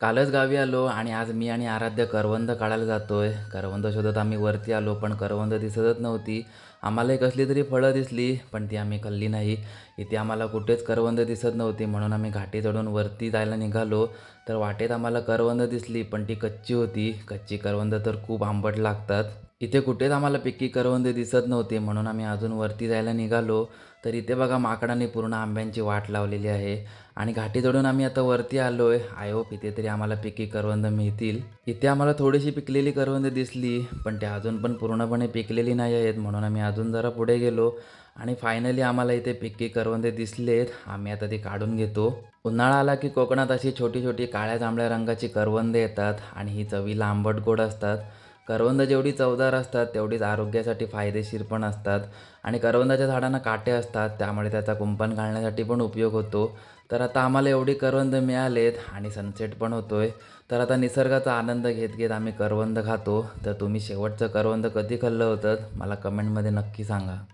कालच गावी आलो आणि आज मी आणि आराध्य करवंद काढायला जातोय. करवंद शोधत आम्ही वरती आलो, पण करवंद दिसतच नव्हती. आम्हाला कसली तरी फळं दिसली, पण ती आम्ही खाल्ली नाही. इथे आम्हाला कुठेच करवंद दिसत नव्हती, म्हणून आम्ही घाटी चढून वरती जायला निघालो. तर वाटेत आम्हाला करवंद दिसली, पण ती कच्ची होती. कच्ची करवंद तर खूप आंबट लागतात. इथे कुठेच आम्हाला पिक्की करवंद दिसत नव्हते, म्हणून आम्ही अजून वरती जायला निघालो. तर इथे बघा माकडांनी पूर्ण आंब्यांची वाट लावलेली आहे. आणि घाटी चढून आम्ही आता वरती आलोय. आय होप इथे तरी आम्हाला पिकी करवंद मिळतील. इथे आम्हाला थोडीशी पिकलेली करवंद दिसली, पण ते अजून पण पूर्णपणे पिकलेली नाही आहेत, म्हणून आम्ही अजून जरा पुढे गेलो आणि फायनली आम्हाला इथे पिकी करवंदे दिसलेत. आम्ही आता ती काढून घेतो. उन्हाळा आला की कोकणात अशी छोटी छोटी काळ्या जांभळ्या रंगाची करवंदे येतात आणि ही चवीला आंबट गोड असतात. करवंद जेवढी चवदार असतात तेवढीच आरोग्यासाठी फायदेशीर पण असतात. आणि करवंदाच्या झाडांना काटे असतात, त्यामुळे त्याचा कुंपण घालण्यासाठी पण उपयोग होतो. तर आता आम्हाला एवढी करवंद मिळालेत आणि सनसेट पण होतोय. तर आता निसर्गाचा आनंद घेत घेत आम्ही करवंद खातो. तर तुम्ही शेवटचं करवंद कधी खाल्लं होतं मला कमेंटमध्ये नक्की सांगा.